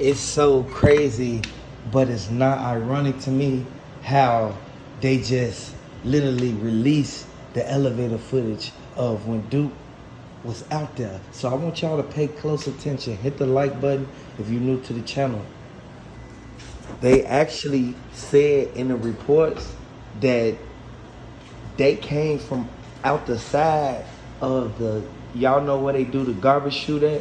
It's so crazy, but it's not ironic to me how they just literally released the elevator footage of when Duke was out there. So I want y'all to pay close attention. Hit the like button if you're new to the channel. They actually said in the reports that they came from out the side of the, y'all know where they do the garbage chute at?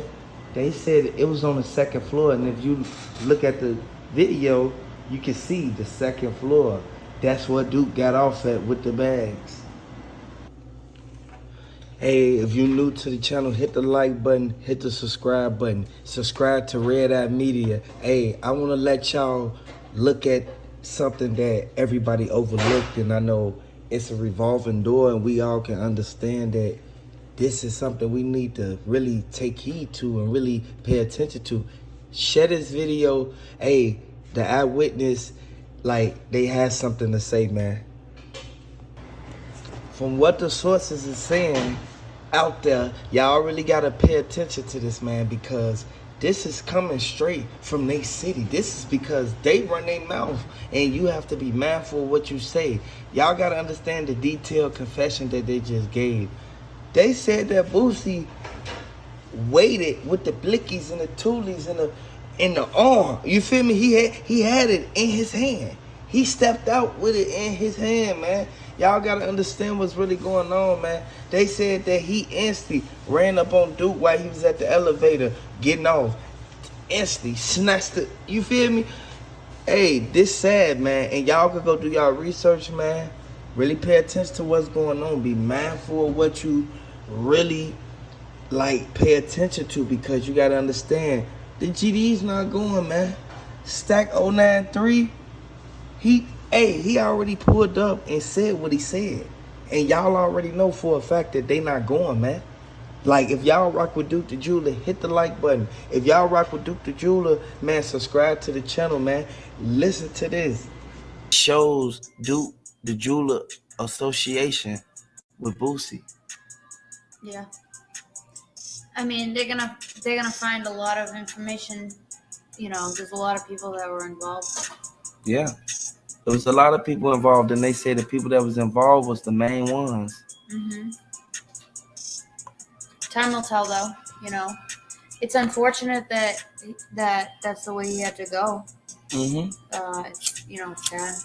They said it was on the second floor, and if you look at the video, you can see the second floor. That's what Duke got off at with the bags. Hey, if you're new to the channel, hit the like button, hit the subscribe button. Subscribe to Red Eye Media. Hey, I want to let y'all look at something that everybody overlooked, and I know it's a revolving door, and we all can understand that this is something we need to really take heed to and really pay attention to. Share this video. Hey, the eyewitness, like, they had something to say, man. From what the sources is saying out there, y'all really gotta pay attention to this, man, because this is coming straight from their city. This is because they run their mouth, and you have to be mindful of what you say. Y'all gotta understand the detailed confession that they just gave. They said that Boosie waited with the blickies and the toolies in the arm. You feel me? He had it in his hand. He stepped out with it in his hand, man. Y'all gotta understand what's really going on, man. They said that he instantly ran up on Duke while he was at the elevator getting off. Instantly snatched it. You feel me? Hey, this sad, man. And y'all could go do y'all research, man. Really pay attention to what's going on. Be mindful of what you really like pay attention to, because you gotta understand the GD's not going, man. Stack 093, he already pulled up and said what he said. And y'all already know for a fact that they not going, man. Like, if y'all rock with Duke the Jeweler, hit the like button. If y'all rock with Duke the Jeweler, man, subscribe to the channel, man. Listen to this. Shows Duke the Jeweler association with Boosie. Yeah. I mean, they're gonna find a lot of information. You know, there's a lot of people that were involved. Yeah. There was a lot of people involved, and they say the people that was involved was the main ones. Mm-hmm. Time will tell, though. You know, it's unfortunate that that's the way he had to go. Mm-hmm. It's, you know, sad.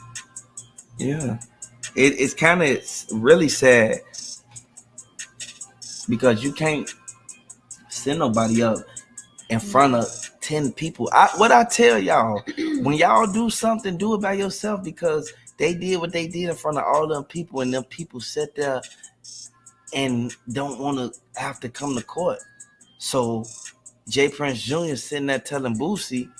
Yeah. It's kind of really sad, because you can't send nobody up in front of 10 people. What I tell y'all, when y'all do something, do it by yourself, because they did what they did in front of all them people, and them people sit there and don't want to have to come to court. So J. Prince Jr. sitting there telling Boosie,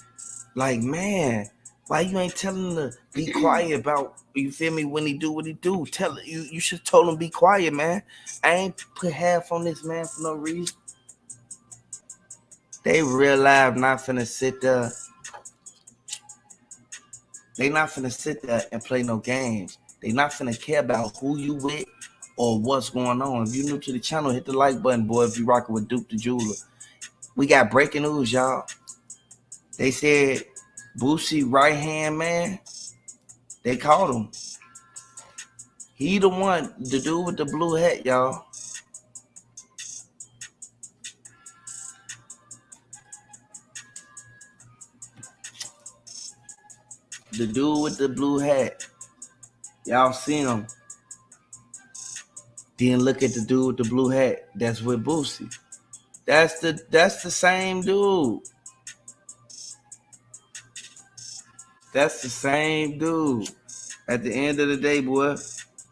like, man, why you ain't telling him to be quiet about, you feel me, when he do what he do? You should told him be quiet, man. I ain't put half on this man for no reason. They real live not finna sit there. They not finna sit there and play no games. They not finna care about who you with or what's going on. If you new to the channel, hit the like button, boy, if you rocking with Duke the Jeweler. We got breaking news, y'all. They said Boosie right hand man, they caught him. He the one, the dude with the blue hat, y'all. The dude with the blue hat. Y'all seen him. Then look at the dude with the blue hat that's with Boosie. That's the same dude. That's the same dude. At the end of the day, boy,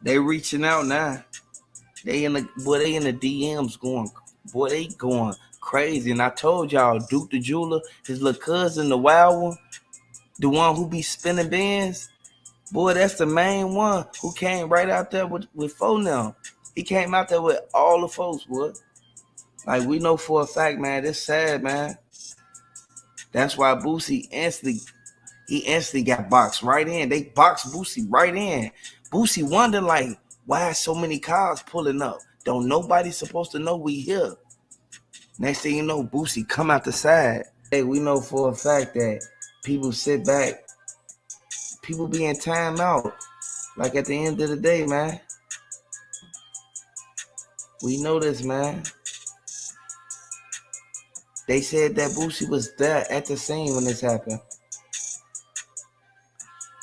they reaching out now. They in the DMs going crazy. And I told y'all, Duke the Jeweler, his little cousin, the wild one, the one who be spinning bands, boy, that's the main one who came right out there with four now. He came out there with all the folks, boy. Like, we know for a fact, man, it's sad, man. That's why Boosie instantly got boxed right in. They boxed Boosie right in. Boosie wondered, like, why so many cars pulling up? Don't nobody supposed to know we here. Next thing you know, Boosie come out the side. Hey, we know for a fact that people sit back, people be in time out. Like at the end of the day, man. We know this, man. They said that Boosie was there at the scene when this happened.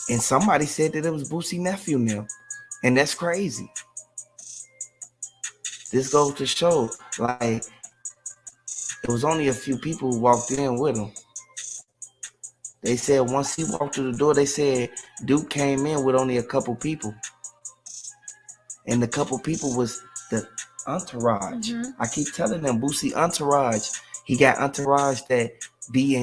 And somebody said that it was Boosie's nephew now. And that's crazy. This goes to show, like, it was only a few people who walked in with him. They said once he walked through the door, they said Duke came in with only a couple people. And the couple people was the entourage. I keep telling them, Boosie entourage. He got entourage that be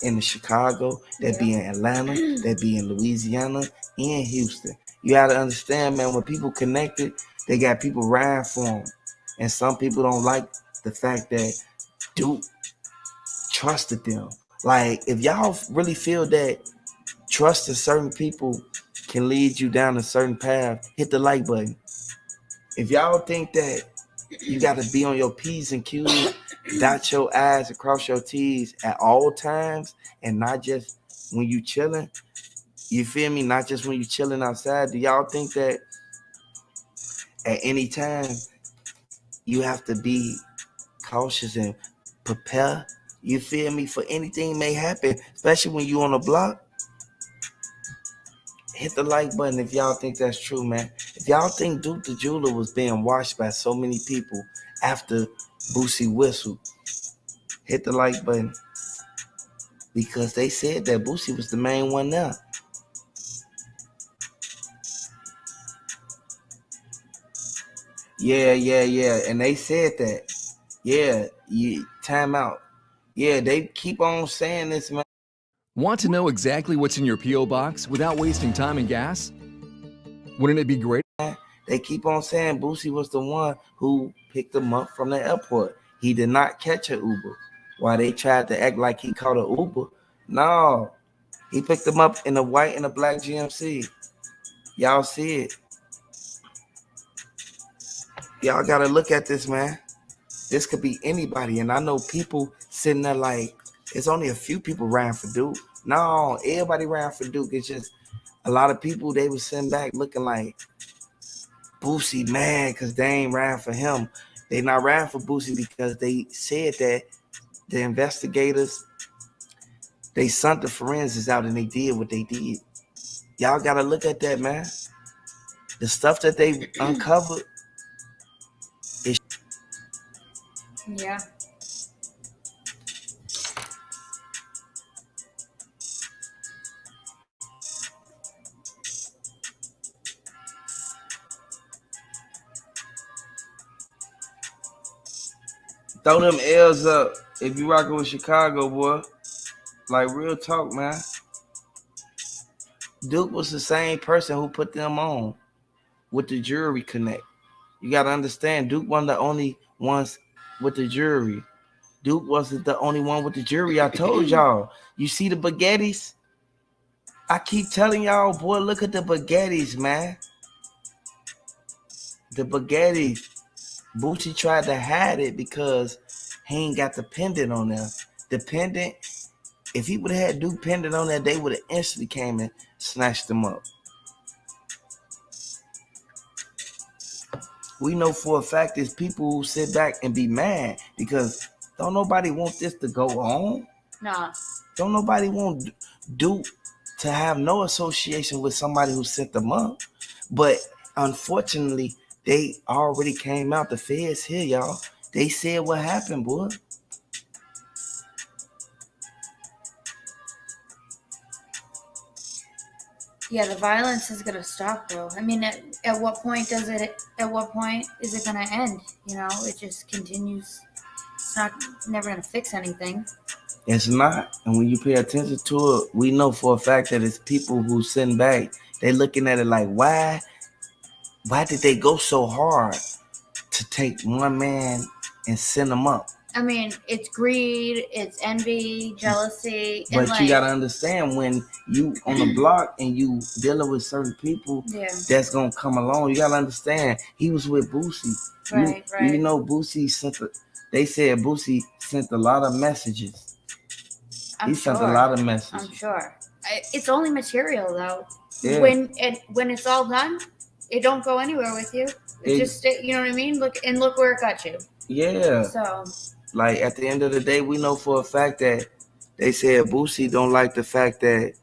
in the Chicago, that be in Atlanta, that be in Louisiana, and Houston. You gotta understand, man, when people connected, they got people riding for them. And some people don't like the fact that Duke trusted them. Like, if y'all really feel that trusting certain people can lead you down a certain path, hit the like button. If y'all think that you got to be on your P's and Q's, dot your I's and cross your T's at all times, and not just when you chilling, you feel me? Not just when you chilling outside. Do y'all think that at any time you have to be cautious and prepare? You feel me? For anything may happen, especially when you on the block. Hit the like button if y'all think that's true, man. If y'all think Duke the Jeweler was being watched by so many people after Boosie whistled, hit the like button. Because they said that Boosie was the main one there. Yeah. And they said that. Yeah, time out. Yeah, they keep on saying this, man. Want to know exactly what's in your P.O. box without wasting time and gas? Wouldn't it be great? They keep on saying Boosie was the one who picked him up from the airport. He did not catch an Uber. While they tried to act like he caught an Uber, no. He picked him up in a white and a black GMC. Y'all see it. Y'all got to look at this, man. This could be anybody. And I know people sitting there like, it's only a few people ran for Duke. No, everybody ran for Duke. It's just a lot of people, they was sitting back looking like Boosie mad because they ain't ran for him. They not ran for Boosie because they said that the investigators, they sent the forensics out and they did what they did. Y'all got to look at that, man. The stuff that they uncovered. Yeah. Throw them L's up if you rocking with Chicago, boy. Like, real talk, man. Duke was the same person who put them on with the jury connect. You got to understand, Duke wasn't the only ones with the jury. Duke wasn't the only one with the jury. I told y'all. You see the baguettes? I keep telling y'all, boy, look at the baguettes, man. The baguettes. Boosie tried to hide it because he ain't got the pendant on there. The pendant, if he would have had Duke pendant on there, they would have instantly came and snatched him up. We know for a fact there's people who sit back and be mad because don't nobody want this to go on. Nah. Don't nobody want Duke to have no association with somebody who sent them up. But unfortunately, they already came out. The feds here, y'all. They said what happened, boy. Yeah, the violence is gonna stop, though. I mean, at what point is it gonna end? You know, it just continues. It's never gonna fix anything. It's not. And when you pay attention to it, we know for a fact that it's people who sitting back. They looking at it like, why did they go so hard to take one man and send him up? I mean, it's greed, it's envy, jealousy. But and you gotta understand, when you on the block and you dealing with certain people, that's gonna come along. You gotta understand, he was with Boosie. Right. You know, Boosie they said Boosie sent a lot of messages He sent a lot of I'm messages. sure. It's only material though. Yeah. When it's all done, it don't go anywhere with you. It just you know what I mean. Look where it got you. Yeah. So like at the end of the day, we know for a fact that they said Boosie don't like the fact that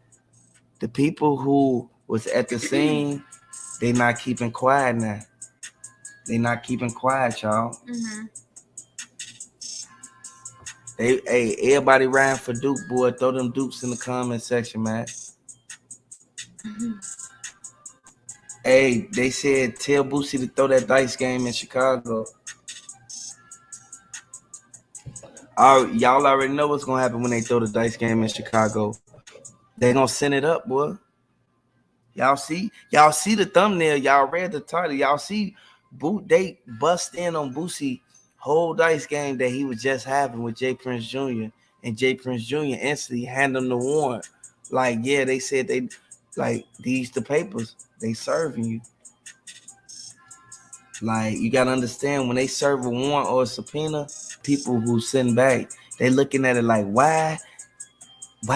the people who was at the scene, they not keeping quiet now. They not keeping quiet, y'all. Everybody ran for Duke, boy. Throw them Dukes in the comment section, man. Hey, they said tell Boosie to throw that dice game in Chicago. Y'all already know what's gonna happen when they throw the dice game in Chicago. They gonna send it up, boy. Y'all see the thumbnail. Y'all read the title. Y'all see, they bust in on Boosie whole dice game that he was just having with J. Prince Jr. And J. Prince Jr. instantly handed him the warrant. Like, yeah, they said they like these the papers. They serving you. Like, you gotta understand when they serve a warrant or a subpoena, people who send back, they looking at it like, why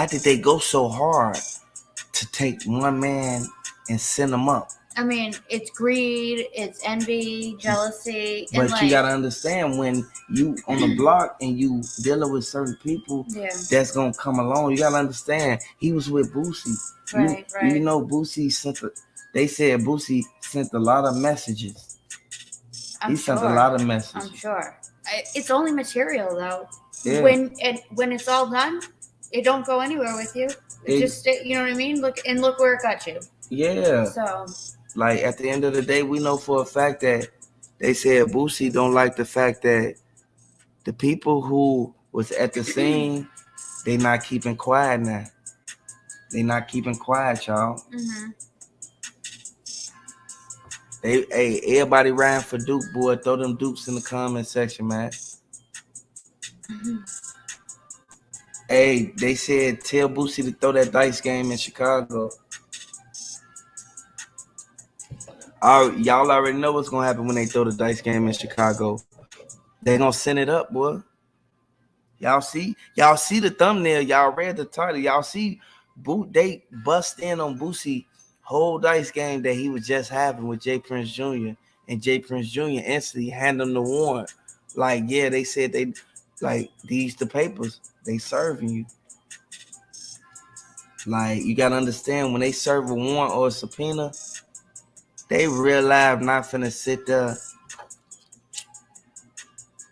did they go so hard to take one man and send him up? I mean, it's greed, it's envy, jealousy. But and you gotta understand, when you on the block and you dealing with certain people, that's gonna come along. You gotta understand, he was with Boosie. Right. You know, Boosie they said Boosie sent a lot of messages. He sent a lot of messages. I'm sure. It's only material though. Yeah. When it's all done, it don't go anywhere with you. It just you know what I mean. Look where it got you. Yeah. So like at the end of the day, we know for a fact that they said Boosie don't like the fact that the people who was at the scene, they not keeping quiet now. They not keeping quiet, y'all. Everybody ran for Duke, boy. Throw them Dukes in the comment section, man. Hey, they said tell Boosie to throw that dice game in Chicago. Y'all already know what's gonna happen when they throw the dice game in Chicago. They gonna send it up, boy. Y'all see the thumbnail. Y'all read the title. Y'all see, they bust in on Boosie whole dice game that he was just having with J. Prince Jr. And J. Prince Jr. instantly handed him the warrant. Like, yeah, they said they like these the papers. They serving you. Like, you gotta understand, when they serve a warrant or a subpoena, they real life not finna sit there.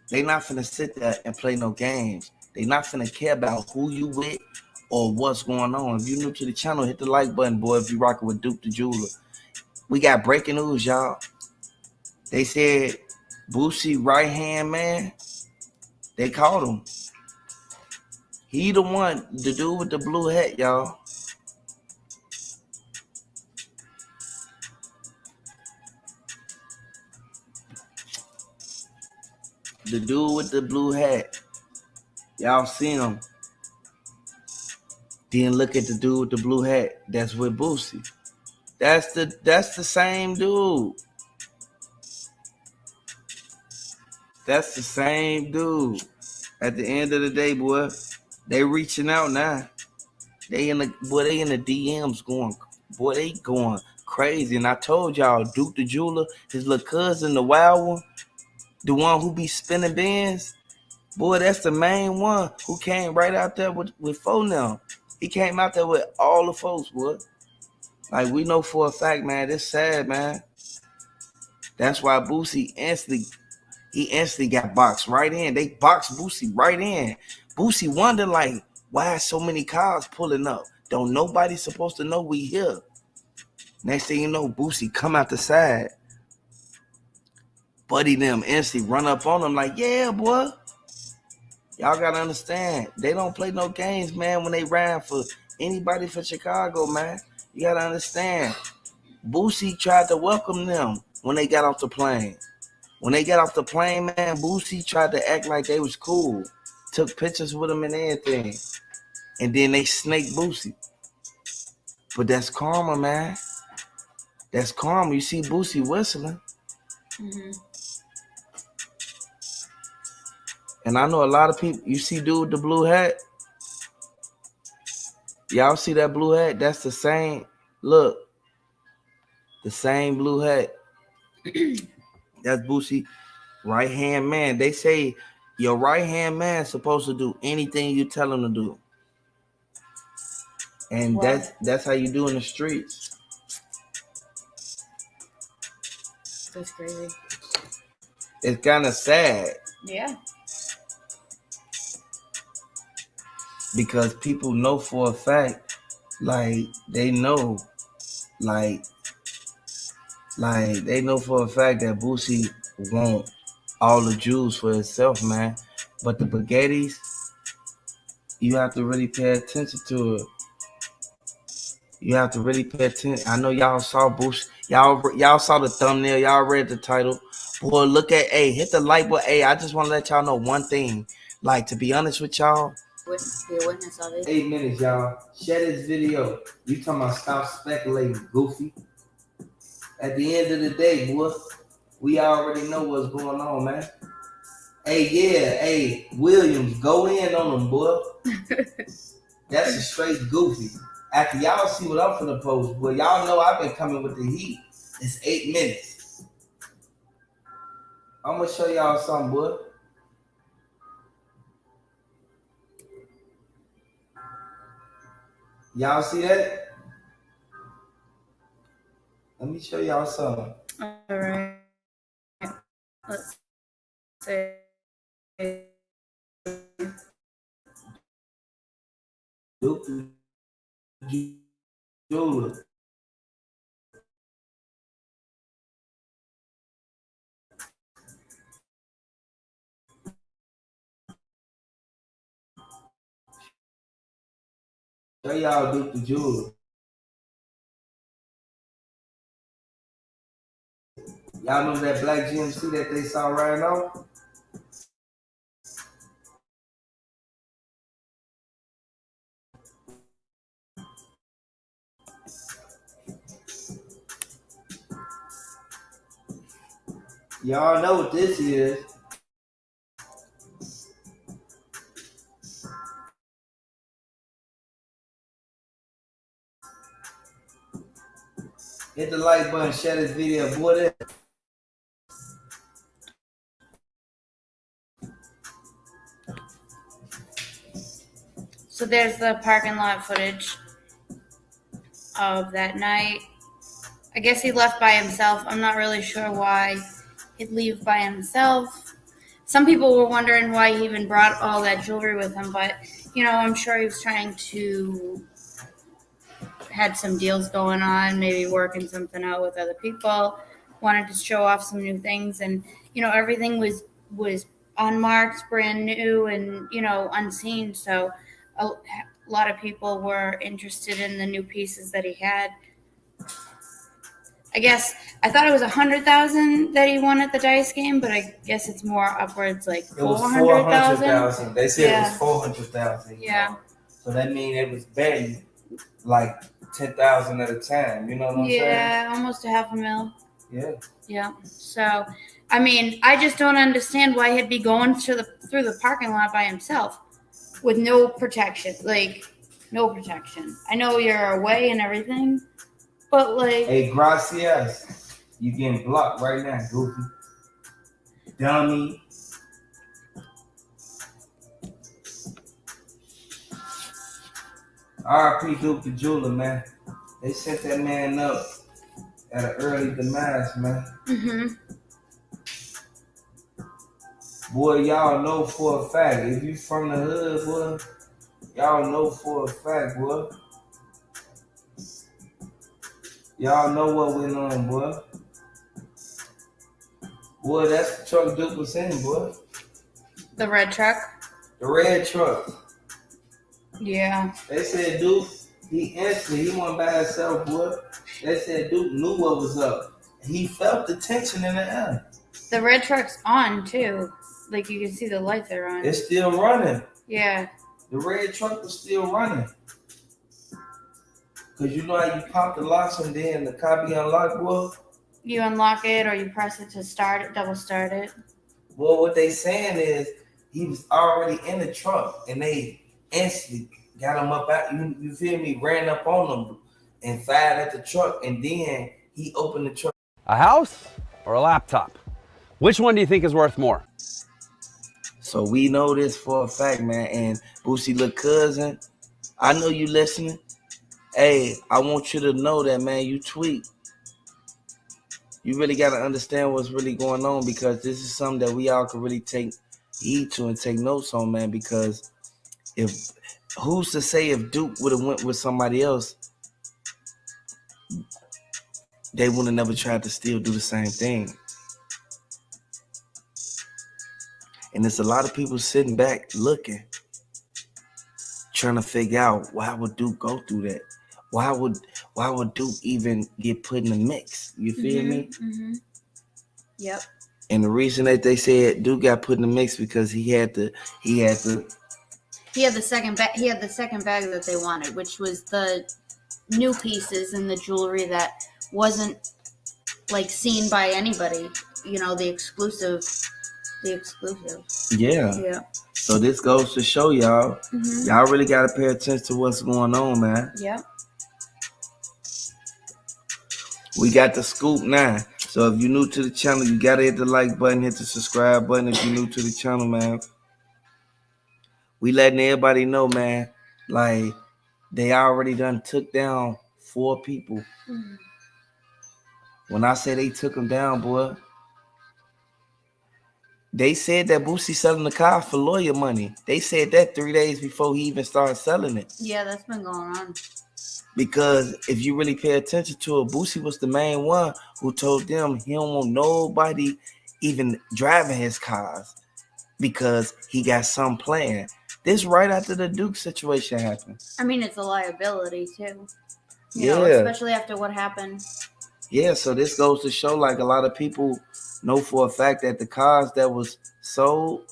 They not finna sit there and play no games. They not finna care about who you with or what's going on. If you new to the channel, hit the like button, boy. If you rocking with Duke the Jeweler. We got breaking news, y'all. They said Boosie right hand man, they caught him. He the one, the dude with the blue hat, y'all. The dude with the blue hat. Y'all seen him. Then look at the dude with the blue hat that's with Boosie. That's the same dude. That's the same dude. At the end of the day, boy, they reaching out now. They in the DMs going crazy. And I told y'all, Duke the Jeweler, his little cousin, the wild one, the one who be spinning bins, boy, that's the main one who came right out there with four now. He came out there with all the folks, boy. Like, we know for a fact, man, it's sad, man. That's why Boosie instantly got boxed right in. They boxed Boosie right in. Boosie wonder, like, why so many cars pulling up? Don't nobody supposed to know we here. Next thing you know, Boosie come out the side. Buddy them instantly run up on him like, yeah, boy. Y'all gotta understand, they don't play no games, man, when they ran for anybody for Chicago, man. You gotta understand, Boosie tried to welcome them when they got off the plane. When they got off the plane, man, Boosie tried to act like they was cool. Took pictures with them and everything. And then they snaked Boosie. But that's karma, man. That's karma. You see Boosie whistling. And I know a lot of people, you see dude with the blue hat, Y'all see that blue hat? That's the same. Look, the same blue hat. That's Boosie, right hand man. They say your right hand man supposed to do anything you tell him to do, and What? that's how you do in the streets. That's crazy. It's kind of sad Yeah. because people know for a fact, like they know, like they know for a fact that Boosie want all the Jews for himself, man. But the Baguettis, you have to really pay attention to it. You have to really pay attention. I know y'all saw Boosie. Y'all saw the thumbnail. Y'all read the title. Boy, look at hit the like button. I just want to let y'all know one thing. Like, to be honest with y'all, Be a witness of it. 8 minutes, y'all. Share this video. You talking about stop speculating, goofy. At the end of the day, boy, we already know what's going on, man. Williams, go in on them, boy. That's a straight goofy. After y'all see what I'm finna post, boy, y'all know I've been coming with the heat. It's 8 minutes. I'm gonna show y'all something, boy. Y'all see that? Let me show y'all something. All right. Let's say. Jeweler. Show y'all Duke the Jeweler. Y'all know that black GMC that they saw right now? Y'all know what this is. Hit the like button, share this video, boy. So there's the parking lot footage of that night. I guess he left by himself. I'm not really sure why he'd leave by himself. Some people were wondering why he even brought all that jewelry with him, but, I'm sure he was trying to had some deals going on, maybe working something out with other people, wanted to show off some new things, and, everything was unmarked, brand new, and, unseen, so a lot of people were interested in the new pieces that he had. I guess I thought it was 100,000 that he won at the dice game, but I guess it's more upwards, like 400,000. They said it was 400,000. Yeah. So that means it was barely like 10,000 at a time. You know what I'm saying? Yeah, almost $500,000. Yeah. Yeah. So, I mean, I just don't understand why he'd be going through the parking lot by himself with no protection. Like, no protection. I know you're away and everything. But like, hey, gracias. You getting blocked right now, goofy. Dummy. R.I.P. Duke the Jeweler, man. They set that man up at an early demise, man. Boy, y'all know for a fact. If you from the hood, boy, y'all know for a fact, boy. Y'all know what went on, boy. Boy, that's the truck Duke was in, boy. The red truck? The red truck. Yeah. They said Duke, he went by himself, boy. They said Duke knew what was up. He felt the tension in the air. The red truck's on, too. Like, you can see the lights are on. It's still running. Yeah. The red truck was still running. Because you know how you pop the locks and then the car be unlocked, boy? You unlock it or you press it to start it, double start it. Well, what they saying is he was already in the truck and they instantly got him up out. You feel me? Ran up on him and fired at the truck, and then he opened the truck. A house or a laptop? Which one do you think is worth more? So we know this for a fact, man. And Boosie, little cousin, I know you listening. Hey, I want you to know that, man. You tweet. You really got to understand what's really going on, because this is something that we all can really take heed to and take notes on, man. Because if who's to say if Duke would have went with somebody else, they would have never tried to still do the same thing. And there's a lot of people sitting back looking, trying to figure out, why would Duke go through that? Why would Duke even get put in the mix? You feel me? Mm-hmm. Yep. And the reason that they said Duke got put in the mix because he had the second bag that they wanted, which was the new pieces and the jewelry that wasn't like seen by anybody. You know, the exclusive. Yeah. So this goes to show y'all, y'all really gotta pay attention to what's going on, man. Yep. We got the scoop now. So if you're new to the channel, you gotta hit the like button, hit the subscribe button if you're new to the channel, man. We letting everybody know, man, like they already done took down 4 people. When I say they took them down, boy, they said that Boosie selling the car for lawyer money. They said that 3 days before he even started selling it. Yeah, that's been going on. Because if you really pay attention to it, Boosie was the main one who told them he don't want nobody even driving his cars because he got some plan. This right after the Duke situation happened. I mean, it's a liability too. You know, especially after what happened. Yeah, so this goes to show, like, a lot of people know for a fact that the cars that was sold,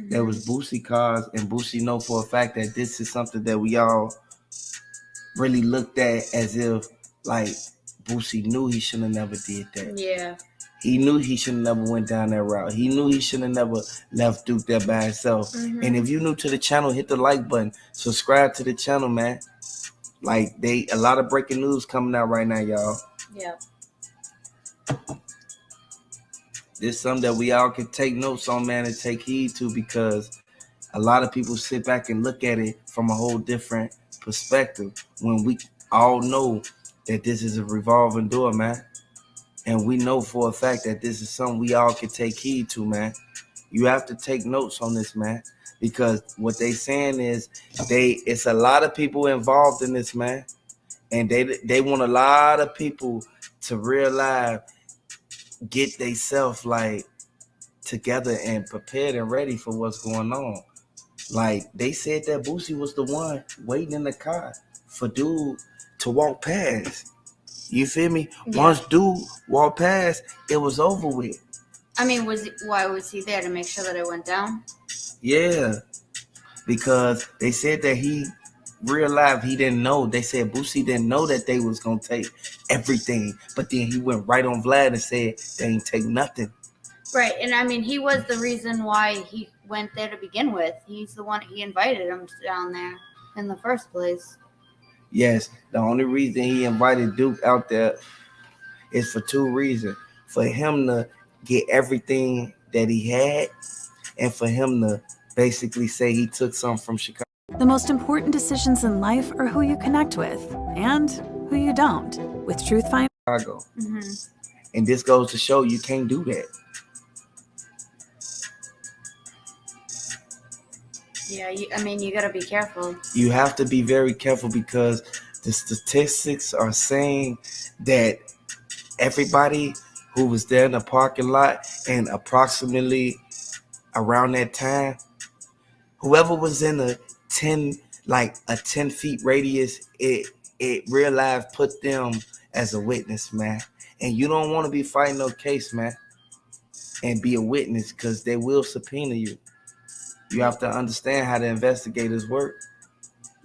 that was Boosie cars, and Boosie know for a fact that this is something that we all really looked at as if, like, Boosie knew he should have never did that. Yeah. He knew he should have never went down that route. He knew he should have never left Duke there by himself. And if you're new to the channel, hit the like button. Subscribe to the channel, man. Like, a lot of breaking news coming out right now, y'all. Yeah. This is something that we all can take notes on, man, and take heed to, because a lot of people sit back and look at it from a whole different perspective when we all know that this is a revolving door, man. And we know for a fact that this is something we all can take heed to, man. You have to take notes on this, man, because what they saying is it's a lot of people involved in this, man. And they want a lot of people to realize, get themselves like together and prepared and ready for what's going on. Like, they said that Boosie was the one waiting in the car for Dude to walk past. You feel me? Yeah. Once Dude walked past, it was over with. I mean, why was he there, to make sure that it went down? Yeah, because they said that he realized he didn't know. They said Boosie didn't know that they was gonna take everything, but then he went right on Vlad and said they ain't take nothing. Right, and I mean, he was the reason why he went there to begin with. He's the one, he invited him down there in the first place. Yes, the only reason he invited Duke out there is for 2 reasons. For him to get everything that he had, and for him to basically say he took something from Chicago. The most important decisions in life are who you connect with and who you don't. With Truth Finder. And this goes to show you can't do that. Yeah, I mean, you got to be careful. You have to be very careful, because the statistics are saying that everybody who was there in the parking lot and approximately around that time, whoever was in a 10 feet radius, it real life put them as a witness, man. And you don't want to be fighting no case, man, and be a witness, because they will subpoena you. You have to understand how the investigators work.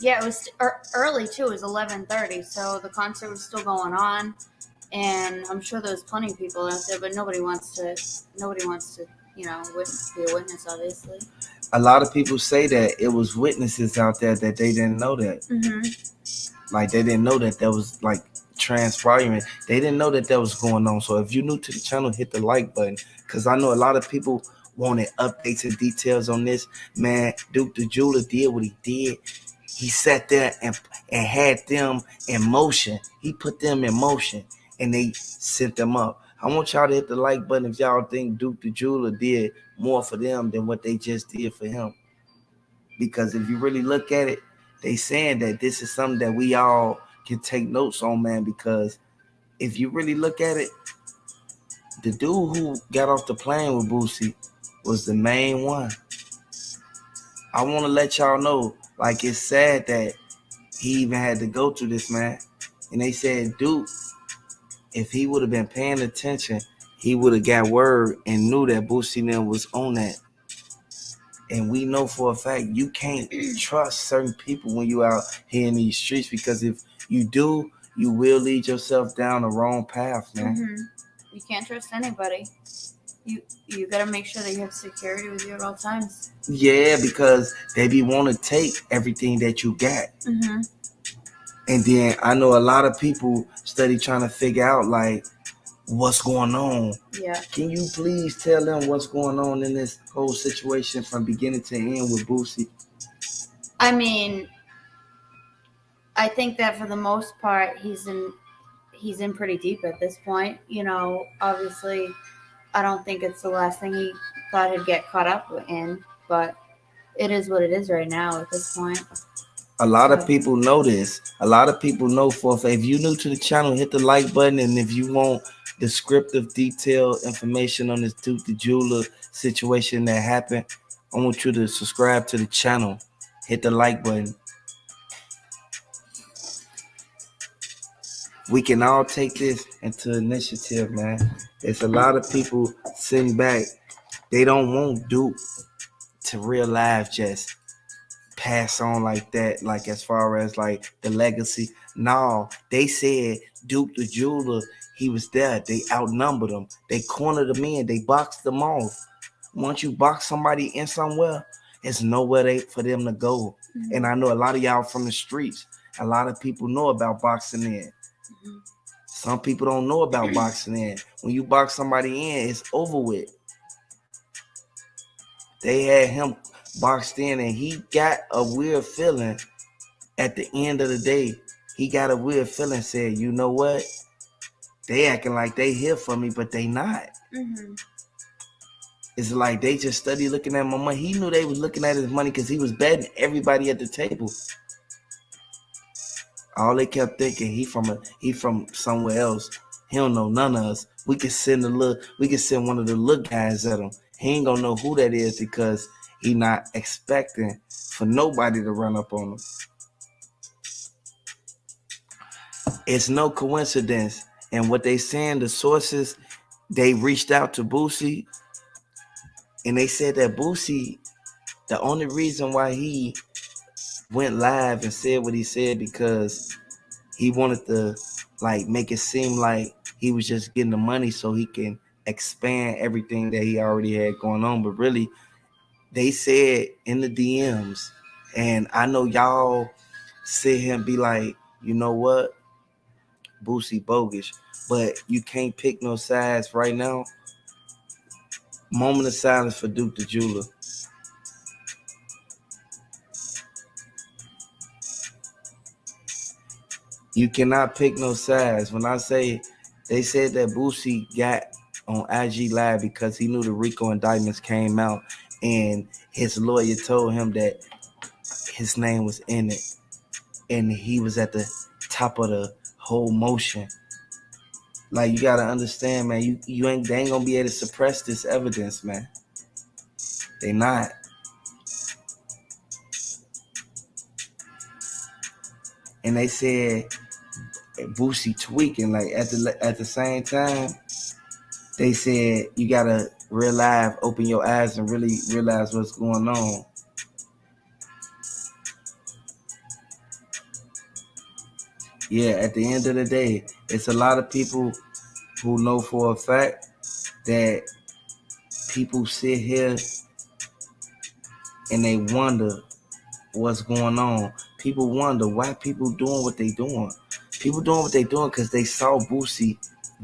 Yeah, it was early too. It was 11:30, so the concert was still going on, and I'm sure there's plenty of people out there, but nobody wants to be a witness, obviously. A lot of people say that it was witnesses out there that they didn't know that. Like, they didn't know that was, like, transpiring. They didn't know that was going on. So if you're new to the channel, hit the like button, because I know a lot of people wanted updates and details on this. Man, Duke the Jeweler did what he did. He sat there and had them in motion. He put them in motion, and they sent them up. I want y'all to hit the like button if y'all think Duke the Jeweler did more for them than what they just did for him. Because if you really look at it, they saying that this is something that we all can take notes on, man. Because if you really look at it, the dude who got off the plane with Boosie was the main one. I want to let y'all know, like, it's sad that he even had to go through this, man. And they said, Duke, if he would have been paying attention, he would have got word and knew that Boosie then was on that. And we know for a fact you can't trust certain people when you out here in these streets, because if you do, you will lead yourself down the wrong path, man. You can't trust anybody. You gotta make sure that you have security with you at all times. Yeah, because they be want to take everything that you got. And then I know a lot of people study trying to figure out, like, what's going on. Yeah. Can you please tell them what's going on in this whole situation from beginning to end with Boosie? I mean, I think that for the most part, he's in pretty deep at this point. Obviously, I don't think it's the last thing he thought he'd get caught up in, but it is what it is right now at this point. A lot of people know this. A lot of people know for a fact. If you're new to the channel, hit the like button. And if you want descriptive, detailed information on this Duke the Jeweler situation that happened, I want you to subscribe to the channel. Hit the like button. We can all take this into initiative, man. It's a lot of people sitting back. They don't want Duke to real life just pass on like that, like as far as like the legacy. No, they said Duke the Jeweler, he was there. They outnumbered him. They cornered him in. They boxed them off. Once you box somebody in somewhere, it's nowhere for them to go. And I know a lot of y'all from the streets. A lot of people know about boxing in. Some people don't know about boxing in. When you box somebody in, it's over with. They had him boxed in, and he got a weird feeling at the end of the day. He got a weird feeling, said, you know what? They acting like they here for me, but they not. It's like they just study looking at my money. He knew they was looking at his money because he was betting everybody at the table. All they kept thinking, he from somewhere else. He don't know none of us. We could send one of the little guys at him. He ain't gonna know who that is because he not expecting for nobody to run up on him. It's no coincidence. And what they saying, the sources, they reached out to Boosie, and they said that Boosie, the only reason why he went live and said what he said, because he wanted to like make it seem like he was just getting the money so he can expand everything that he already had going on. But really, they said in the DMs, and I know y'all sit here and be like, you know what, Boosie bogus, but you can't pick no sides right now. Moment of silence for Duke the Jeweler. You cannot pick no sides. When I say, they said that Boosie got on IG Live because he knew the RICO indictments came out, and his lawyer told him that his name was in it, and he was at the top of the whole motion. Like, you gotta understand, man. They ain't gonna be able to suppress this evidence, man. They not. And they said Boosie tweaking. Like at the same time, they said you gotta realize, open your eyes and really realize what's going on. Yeah, at the end of the day, it's a lot of people who know for a fact that people sit here and they wonder what's going on. People wonder why people doing what they doing. People doing what they doing because they saw Boosie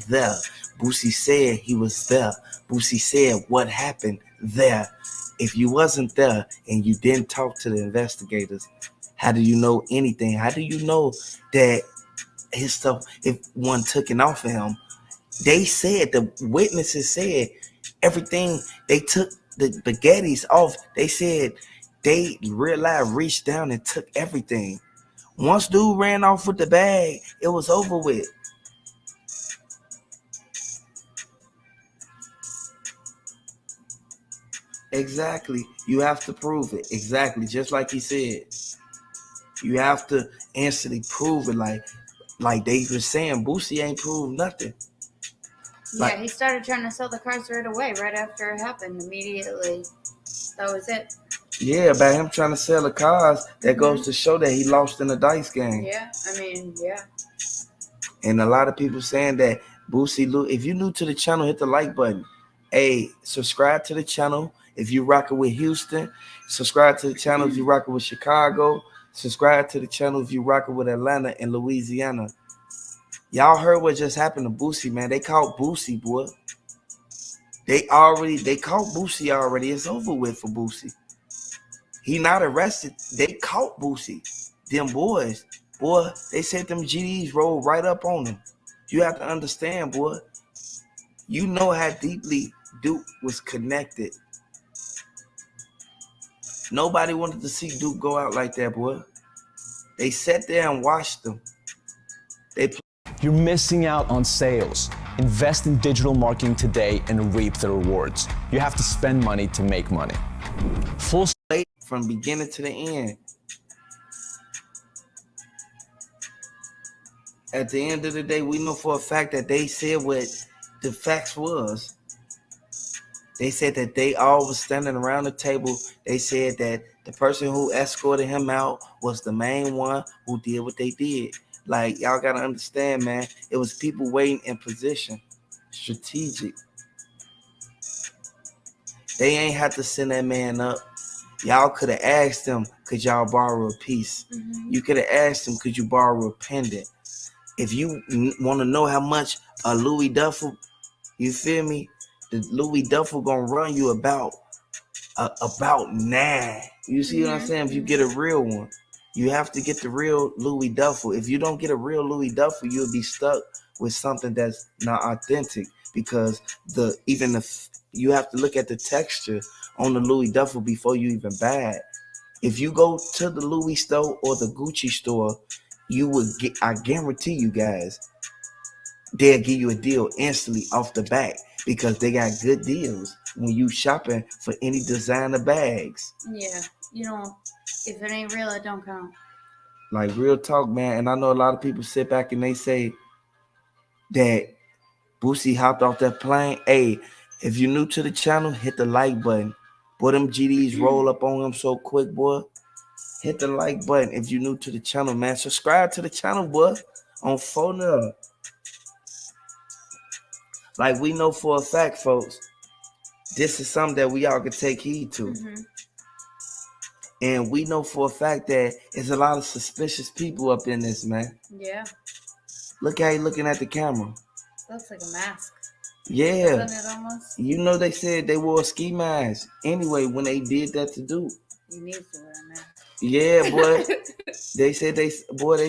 there. Boosie said he was there. Boosie said what happened there. If you wasn't there and you didn't talk to the investigators, how do you know anything? How do you know that his stuff, if one took it off of him? They said, the witnesses said everything. They took the spaghettis off. They said they realized, reached down and took everything. Once dude ran off with the bag, it was over with. Exactly. You have to prove it. Exactly. Just like he said. You have to instantly prove it. Like they were saying, Boosie ain't proved nothing. Yeah, he started trying to sell the cars right away, right after it happened, immediately. That was it. Yeah, about him trying to sell the cars, that goes to show that he lost in the dice game. Yeah, I mean, yeah. And a lot of people saying that Boosie, if you're new to the channel, hit the like button. Hey, subscribe to the channel if you rocking with Houston. Subscribe to the channel if you rocking with Chicago. Subscribe to the channel if you rocking with Atlanta and Louisiana. Y'all heard what just happened to Boosie, man. They caught Boosie, boy. They caught Boosie already. It's over with for Boosie. He not arrested. They caught Boosie. Them boys, boy, they said them GDs rolled right up on him. You have to understand, boy. You know how deeply Duke was connected. Nobody wanted to see Duke go out like that, boy. They sat there and watched them. You're missing out on sales. Invest in digital marketing today and reap the rewards. You have to spend money to make money. Full from beginning to the end. At the end of the day, we know for a fact that they said what the facts was. They said that they all was standing around the table. They said that the person who escorted him out was the main one who did what they did. Like, y'all got to understand, man, it was people waiting in position, strategic. They ain't have to send that man up. Y'all could have asked them, could y'all borrow a piece? Mm-hmm. You could have asked them, could you borrow a pendant? If you want to know how much a Louis Duffel, you feel me? The Louis Duffel gonna run you about 9. You see what I'm saying? If you get a real one, you have to get the real Louis Duffel. If you don't get a real Louis Duffel, you'll be stuck with something that's not authentic, because you have to look at the texture on the Louis Duffel before you even buy it. If you go to the Louis store or the Gucci store, you would get, I guarantee you guys, they'll give you a deal instantly off the bat, because they got good deals when you shopping for any designer bags. Yeah, you know, if it ain't real, it don't count. Like, real talk, man. And I know a lot of people sit back and they say that Boosie hopped off that plane. Hey, if you're new to the channel, hit the like button. Boy, them GDs roll up on him so quick, boy. Hit the like button if you're new to the channel, man. Subscribe to the channel, boy, on phone up. Like, we know for a fact, folks, this is something that we all can take heed to. Mm-hmm. And we know for a fact that there's a lot of suspicious people up in this, man. Yeah. Look how he looking at the camera. Looks like a mask. Yeah. Isn't it almost? You know, they said they wore a ski mask anyway when they did that to Duke. You need to wear a mask. Yeah, boy. they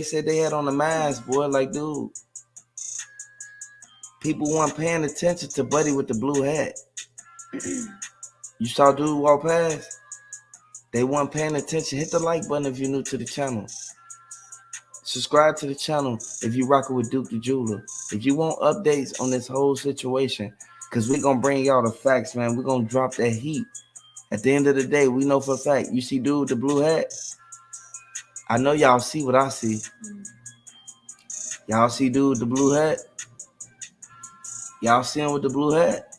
said they had on a mask, boy, like, dude. People weren't paying attention to Buddy with the blue hat. You saw dude walk past? They weren't paying attention. Hit the like button if you're new to the channel. Subscribe to the channel if you rocking with Duke the Jeweler. If you want updates on this whole situation, because we're going to bring y'all the facts, man. We're going to drop that heat. At the end of the day, we know for a fact. You see dude with the blue hat? I know y'all see what I see. Y'all see dude with the blue hat? Y'all see him with the blue hat?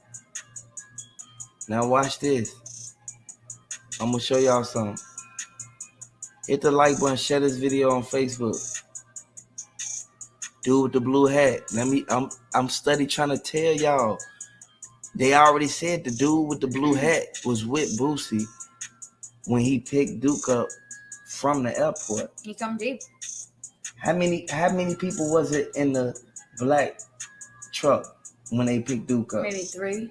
Now watch this. I'm going to show y'all something. Hit the like button, share this video on Facebook. Dude with the blue hat. I'm steady trying to tell y'all. They already said the dude with the blue hat was with Boosie when he picked Duke up from the airport. He come deep. How many people was it in the black truck when they picked Duke up? Maybe three.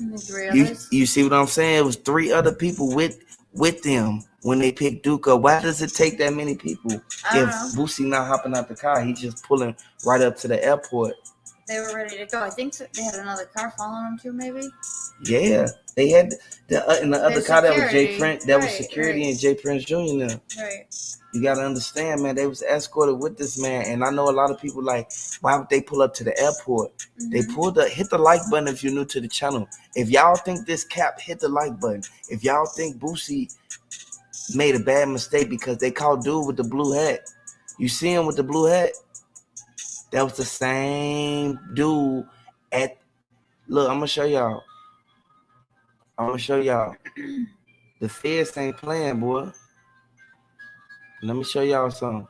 Maybe three others. You see what I'm saying? It was 3 other people with them when they picked Duke up. Why does it take that many people? If Boosie not hopping out the car, he's just pulling right up to the airport. They were ready to go. I think they had another car following them too, maybe. Yeah, they had in the other car that was J Prince. That was security and J Prince Jr. Now. Right. You gotta understand, man. They was escorted with this man, and I know a lot of people like, why would they pull up to the airport? Mm-hmm. They hit the like button if you're new to the channel. If y'all think this cap, hit the like button. If y'all think Boosie made a bad mistake because they called dude with the blue hat, you see him with the blue hat? That was the same dude at. Look, I'm gonna show y'all. The feds ain't playing, boy. Let me show y'all something.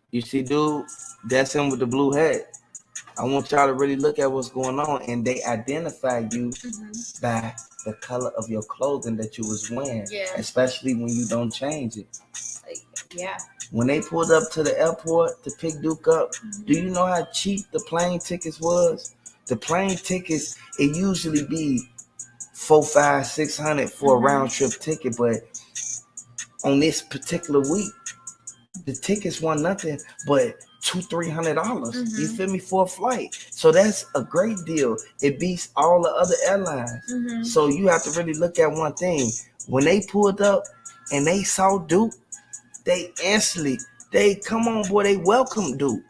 You see, dude, that's him with the blue hat. I want y'all to really look at what's going on, and they identify you by the color of your clothing that you was wearing, especially when you don't change it. Yeah. When they pulled up to the airport to pick Duke up, do you know how cheap the plane tickets was? The plane tickets, it usually be $400, $500, $600 for a round trip ticket, but on this particular week, the tickets weren't nothing but $200-$300. You feel me, for a flight? So that's a great deal. It beats all the other airlines. So you have to really look at one thing. When they pulled up and they saw Duke, they instantly, come on, boy, they welcomed Duke.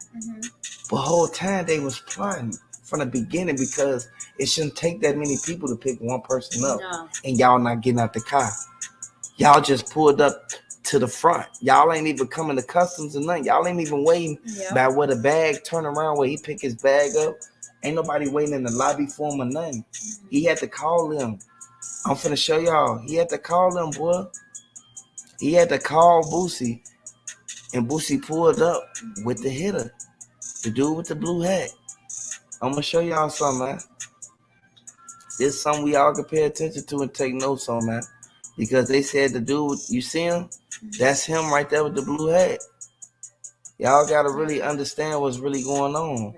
But the whole time they was plotting from the beginning, because it shouldn't take that many people to pick one person up. And y'all not getting out the car. Y'all just pulled up to the front. Y'all ain't even coming to customs or nothing. Y'all ain't even waiting by where the bag turn around, where he pick his bag up. Ain't nobody waiting in the lobby for him or nothing. He had to call them. I'm finna show y'all. He had to call them, boy. He had to call Boosie, and Boosie pulled up with the hitter, the dude with the blue hat. I'm gonna show y'all something, man. This is something we all can pay attention to and take notes on, man. Because they said the dude, you see him? That's him right there with the blue hat. Y'all gotta really understand what's really going on.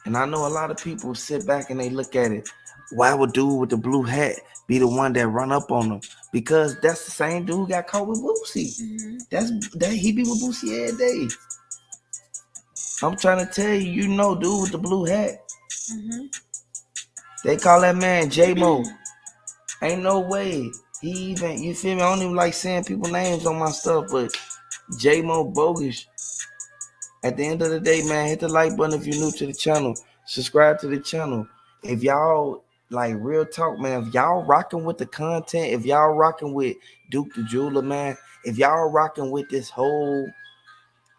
And I know a lot of people sit back and they look at it. Why would dude with the blue hat be the one that run up on them? Because that's the same dude who got caught with Boosie. He be with Boosie every day. I'm trying to tell you, you know, dude with the blue hat. They call that man J-Mo. Ain't no way he even, you feel me? I don't even like saying people's names on my stuff, but J-Mo bogus. At the end of the day, man, hit the like button if you're new to the channel. Subscribe to the channel. If y'all, like, real talk, man, if y'all rocking with the content, if y'all rocking with Duke the Jeweler, man, if y'all rocking with this whole,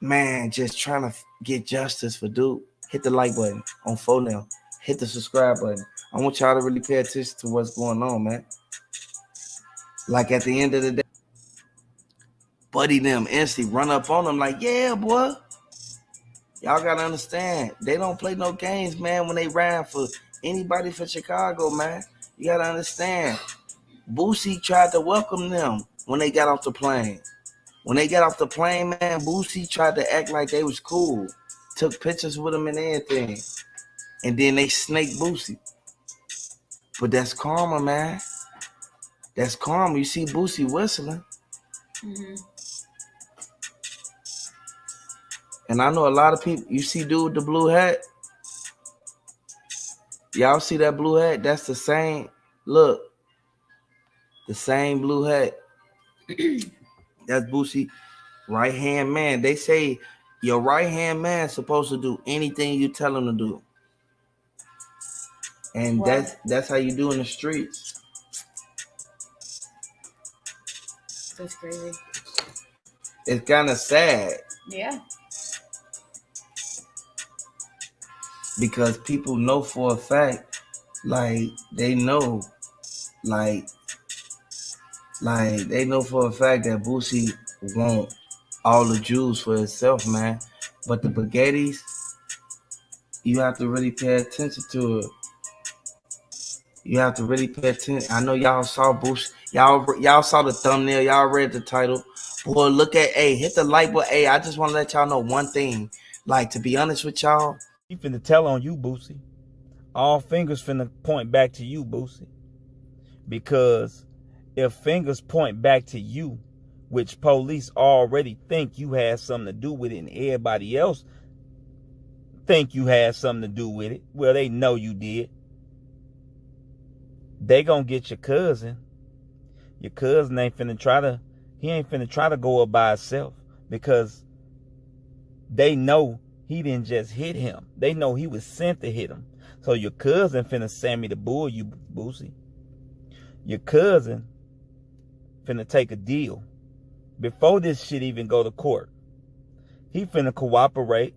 man, just trying to get justice for Duke, hit the like button on phone now. Hit the subscribe button. I want y'all to really pay attention to what's going on, man. Like, at the end of the day, buddy them instantly run up on them like, yeah, boy. Y'all gotta understand, they don't play no games, man, when they ride for anybody for Chicago, man. You gotta understand. Boosie tried to welcome them when they got off the plane. When they got off the plane, man, Boosie tried to act like they was cool. Took pictures with them and everything. And then they snaked Boosie. But that's karma, man. That's karma. You see Boosie whistling. And I know a lot of people, you see dude with the blue hat? Y'all see that blue hat? That's the same, look. The same blue hat. That's Boosie right-hand man. They say your right-hand man is supposed to do anything you tell him to do. And that's how you do in the streets. That's crazy. It's kind of sad. Yeah. Because people know for a fact, like, they know, like they know for a fact that Boosie want all the Jews for himself, man. But the Baguettis, You have to really pay attention to it. You have to really pay attention. I know y'all saw Boosie. Y'all saw the thumbnail. Y'all read the title. Boy, look at hit the like button. I just want to let y'all know one thing. Like, to be honest with y'all, he finna tell on you, Boosie. All fingers finna point back to you, Boosie. Because if fingers point back to you, which police already think you had something to do with it, and everybody else think you had something to do with it, well, they know you did. They gonna get your cousin. Your cousin ain't finna try to go up by himself, because they know he didn't just hit him. They know he was sent to hit him. So your cousin finna Sammy the Bull you, Boosie. Your cousin finna take a deal. Before this shit even go to court, he finna cooperate,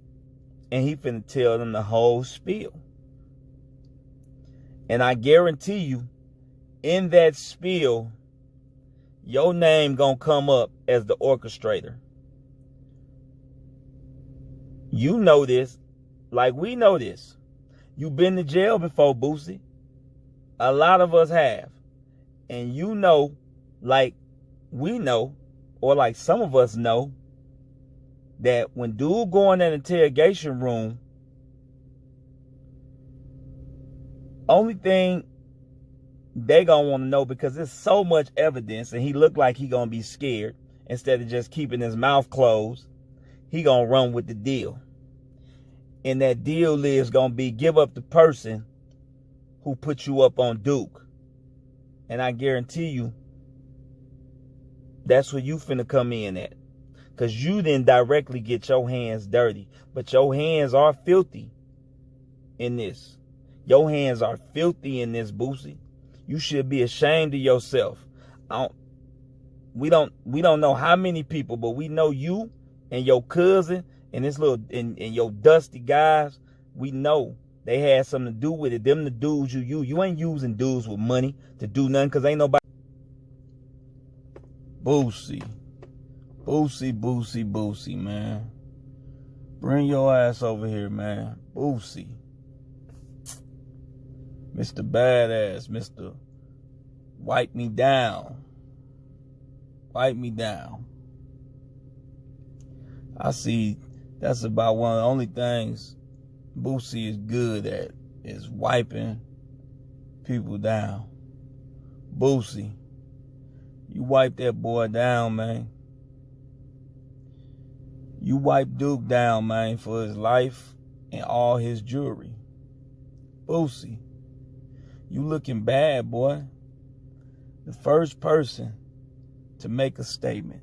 and he finna tell them the whole spiel. And I guarantee you, in that spiel, your name gonna come up as the orchestrator. You know this, like we know this. You been to jail before, Boosie. A lot of us have. And you know, like we know, or like some of us know, that when dude go in that interrogation room, only thing they gonna want to know, because there's so much evidence, and he looked like he gonna be scared, instead of just keeping his mouth closed, he gonna run with the deal. And that deal is gonna be give up the person who put you up on Duke. And I guarantee you, that's where you finna come in at. Because you didn't directly get your hands dirty. But your hands are filthy in this. Your hands are filthy in this, Boosie. You should be ashamed of yourself. We don't know how many people, but we know you and your cousin and this little and your dusty guys. We know they had something to do with it. Them the dudes you ain't using dudes with money to do nothing, because ain't nobody. Boosie, man. Bring your ass over here, man. Boosie. Mr. Badass, Mr. Wipe me down. Wipe me down. I see that's about one of the only things Boosie is good at, is wiping people down. Boosie, you wipe that boy down, man. You wipe Duke down, man, for his life and all his jewelry. Boosie, you looking bad, boy. The first person to make a statement.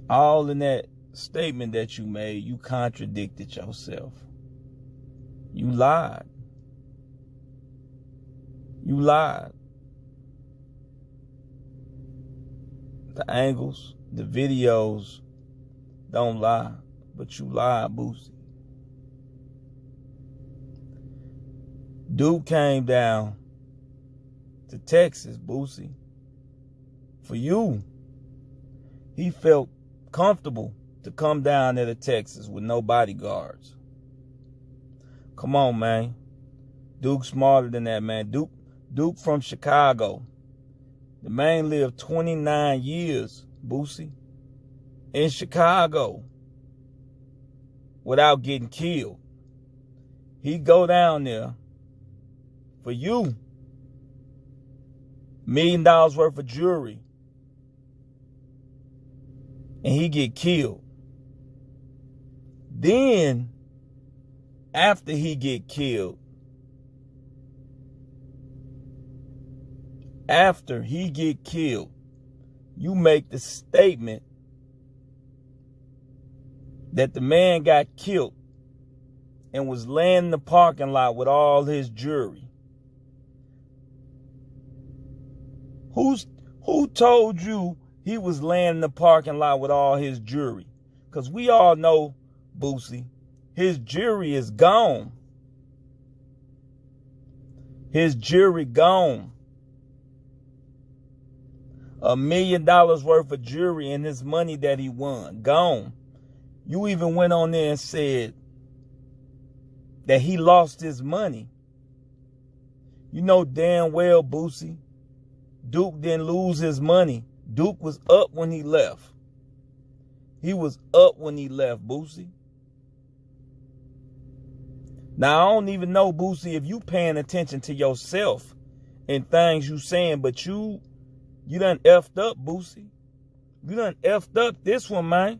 All in that statement that you made, you contradicted yourself. You lied. You lied. The angles, the videos don't lie, but you lied, Boosie. Dude came down to Texas, Boosie, for you. He felt comfortable to come down there to Texas with no bodyguards. Come on, man. Duke's smarter than that, man. Duke from Chicago. The man lived 29 years, Boosie, in Chicago without getting killed. He go down there for you. $1 million worth of jewelry. And he get killed. Then, after he get killed, you make the statement that the man got killed and was laying in the parking lot with all his jewelry. Who told you he was laying in the parking lot with all his jewelry? Because we all know, Boosie, his jewelry is gone. His jewelry gone. $1 million worth of jewelry and his money that he won, gone. You even went on there and said that he lost his money. You know damn well, Boosie, Duke didn't lose his money. Duke was up when he left. He was up when he left, Boosie. Now, I don't even know, Boosie, if you paying attention to yourself and things you saying, but you done effed up, Boosie. You done effed up this one, man.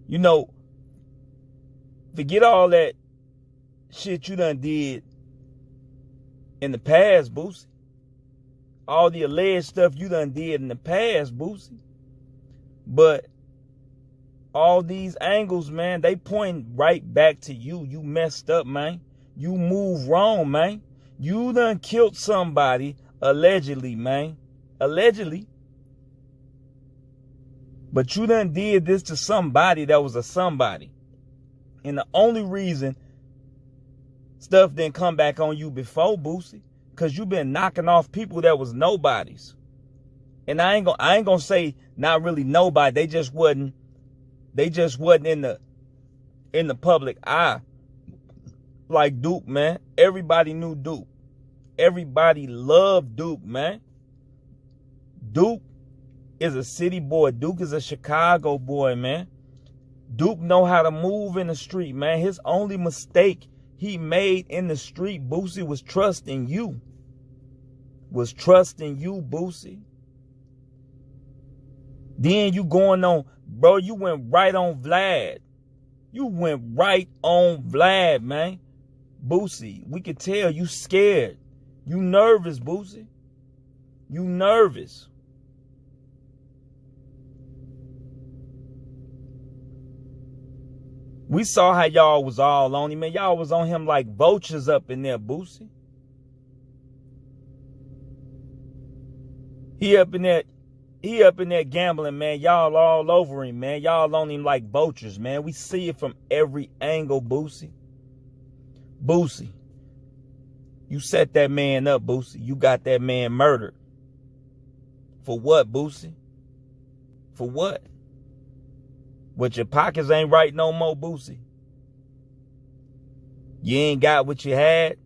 You know, forget all that shit you done did in the past, Boosie. All the alleged stuff you done did in the past, Boosie. But all these angles, man, they point right back to you. You messed up, man. You moved wrong, man. You done killed somebody, allegedly, man. Allegedly. But you done did this to somebody that was a somebody. And the only reason stuff didn't come back on you before, Boosie, because you been knocking off people that was nobodies. And I ain't gonna say not really nobody. They just wasn't in the public eye. Like Duke, man. Everybody knew Duke. Everybody loved Duke, man. Duke is a city boy. Duke is a Chicago boy, man. Duke know how to move in the street, man. His only mistake he made in the street, Boosie, was trusting you. Was trusting you, Boosie. Then you going on, bro, you went right on Vlad. You went right on Vlad, man. Boosie, we could tell you scared. You nervous, Boosie. You nervous. We saw how y'all was all on him, man. Y'all was on him like vultures up in there, Boosie. He up in there gambling, man. Y'all all over him, man. Y'all on him like vultures, man. We see it from every angle, Boosie. Boosie, you set that man up, Boosie. You got that man murdered. For what, Boosie? For what? But your pockets ain't right no more, Boosie. You ain't got what you had.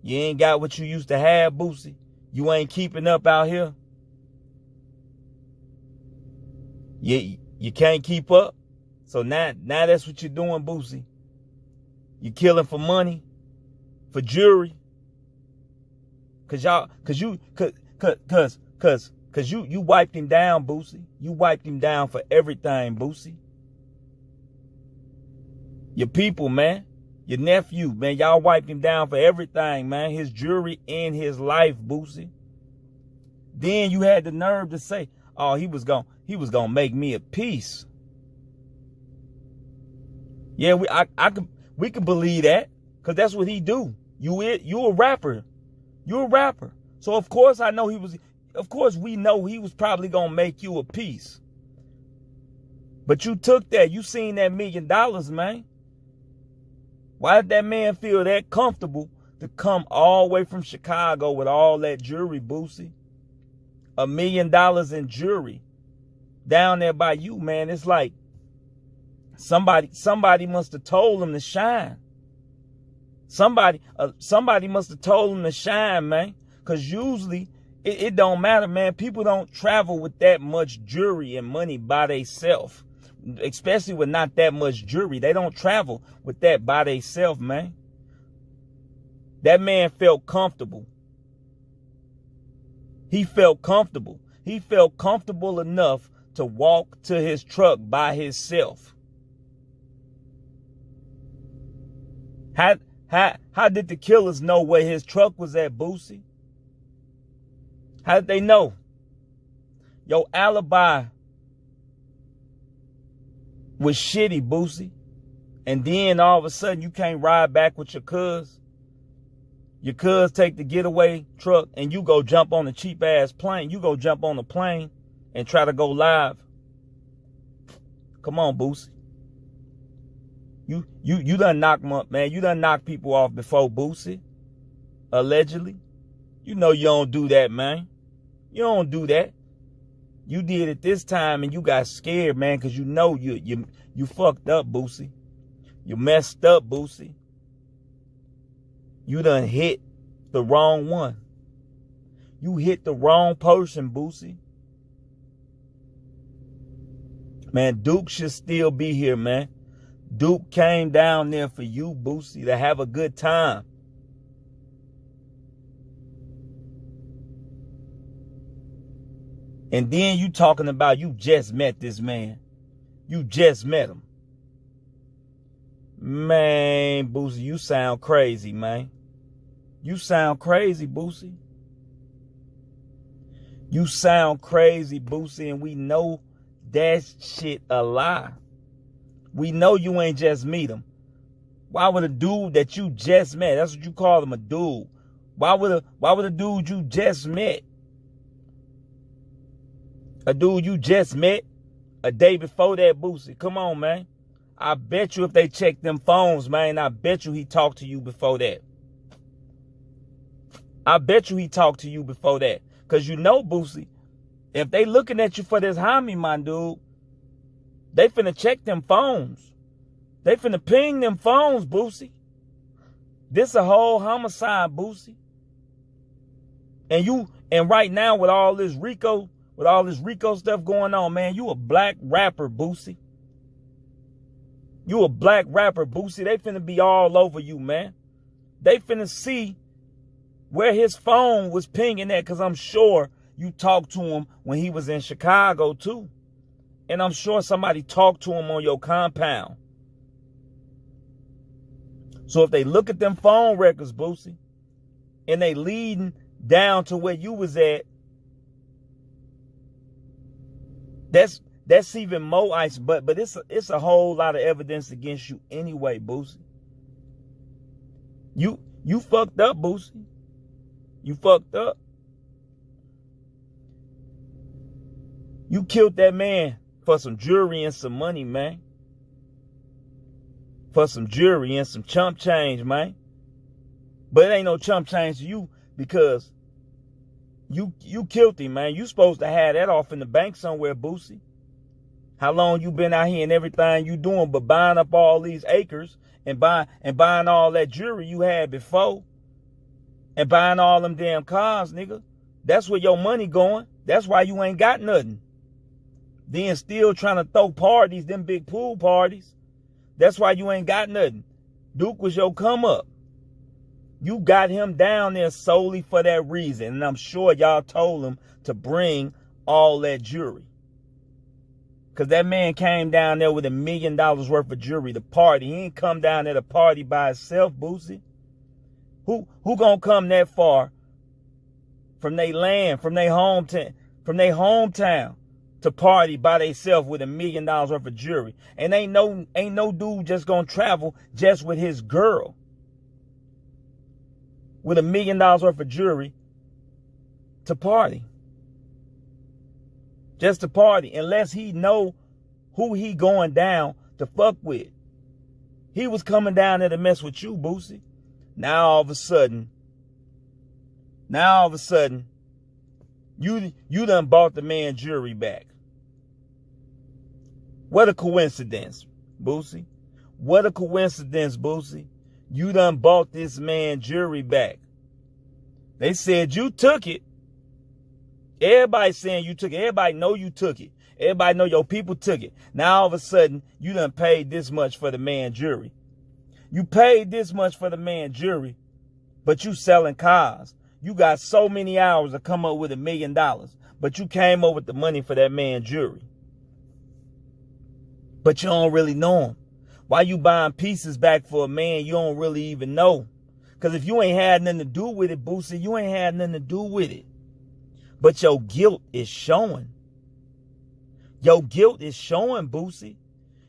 You ain't got what you used to have, Boosie. You ain't keeping up out here. You can't keep up. So now that's what you're doing, Boosie. You killing for money, for jewelry. Cause you wiped him down, Boosie. You wiped him down for everything, Boosie. Your people, man. Your nephew, man. Y'all wiped him down for everything, man. His jewelry and his life, Boosie. Then you had the nerve to say, oh, he was gonna make me a piece. Yeah, we could believe that, cause that's what he do. You a rapper. You a rapper. So of course we know he was probably gonna make you a piece. But you took that. You seen that $1 million, man. Why did that man feel that comfortable to come all the way from Chicago with all that jewelry, Boosie? $1 million in jewelry down there by you, man. It's like somebody must have told him to shine. Somebody must have told him to shine, man. Cause usually it don't matter, man. People don't travel with that much jewelry and money by themselves. Especially with not that much jewelry. They don't travel with that by themselves, man. That man felt comfortable. He felt comfortable. He felt comfortable enough to walk to his truck by himself. How did the killers know where his truck was at, Boosie? How did they know? Your alibi was shitty, Boosie. And then all of a sudden you can't ride back with your cuz. Your cuz take the getaway truck and you go jump on a cheap ass plane. You go jump on a plane and try to go live. Come on, Boosie. You done knock them up, man. You done knock people off before, Boosie. Allegedly. You know you don't do that, man. You don't do that. You did it this time and you got scared, man, because you know you fucked up, Boosie. You messed up, Boosie. You done hit the wrong one. You hit the wrong person, Boosie. Man, Duke should still be here, man. Duke came down there for you, Boosie, to have a good time. And then you talking about you just met this man. You just met him. Man, Boosie, you sound crazy, man. You sound crazy, Boosie. You sound crazy, Boosie, and we know that shit a lie. We know you ain't just meet him. Why would a dude that you just met, that's what you call him, a dude. Why would a dude you just met, a dude you just met a day before that, Boosie? Come on, man. I bet you if they check them phones, man, I bet you he talked to you before that. I bet you he talked to you before that. Because you know, Boosie, if they looking at you for this homie, my dude, they finna check them phones. They finna ping them phones, Boosie. This a whole homicide, Boosie. And right now with all this Rico stuff going on, man, you a black rapper, Boosie. You a black rapper, Boosie. They finna be all over you, man. They finna see where his phone was pinging at, because I'm sure you talked to him when he was in Chicago too. And I'm sure somebody talked to him on your compound. So if they look at them phone records, Boosie, and they leading down to where you was at, that's even more ice. But it's a whole lot of evidence against you anyway, Boosie. You fucked up, Boosie. You fucked up. You killed that man for some jewelry and some money, man. For some jewelry and some chump change, man. But it ain't no chump change to you because you killed him, man. You supposed to have that off in the bank somewhere, Boosie. How long you been out here and everything you doing but buying up all these acres and buying all that jewelry you had before and buying all them damn cars, nigga? That's where your money going. That's why you ain't got nothing. Then still trying to throw parties, them big pool parties. That's why you ain't got nothing. Duke was your come up. You got him down there solely for that reason. And I'm sure y'all told him to bring all that jewelry. Because that man came down there with $1 million worth of jewelry to party. He ain't come down there to party by himself, Boosie. Who gonna come that far from their land, from their hometown to party by themselves with $1 million worth of jewelry? And ain't no dude just gonna travel just with his girl with $1 million worth of jewelry to party. Just to party, unless he know who he going down to fuck with. He was coming down there to mess with you, Boosie. Now all of a sudden, you done bought the man jewelry back. What a coincidence, Boosie. What a coincidence, Boosie. You done bought this man jewelry back. They said you took it. Everybody saying you took it. Everybody know you took it. Everybody know your people took it. Now all of a sudden, you done paid this much for the man jewelry. You paid this much for the man jewelry, but you selling cars. You got so many hours to come up with $1 million, but you came up with the money for that man jewelry. But you don't really know him. Why you buying pieces back for a man you don't really even know? Because if you ain't had nothing to do with it, Boosie, you ain't had nothing to do with it. But your guilt is showing. Your guilt is showing, Boosie.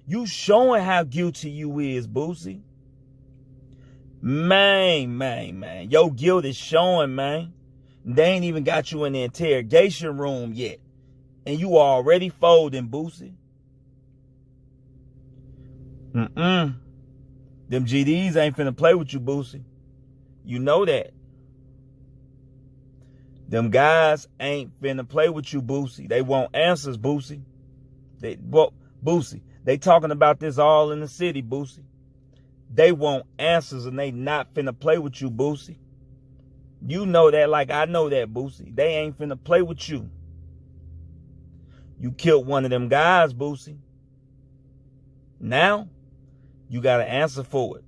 You showing how guilty you is, Boosie. Man. Your guilt is showing, man. They ain't even got you in the interrogation room yet. And you already folding, Boosie. Them GDs ain't finna play with you, Boosie. You know that. Them guys ain't finna play with you, Boosie. They want answers, Boosie. Boosie, they talking about this all in the city, Boosie. They want answers and they not finna play with you, Boosie. You know that like I know that, Boosie. They ain't finna play with you. You killed one of them guys, Boosie. Now, you got to answer for it.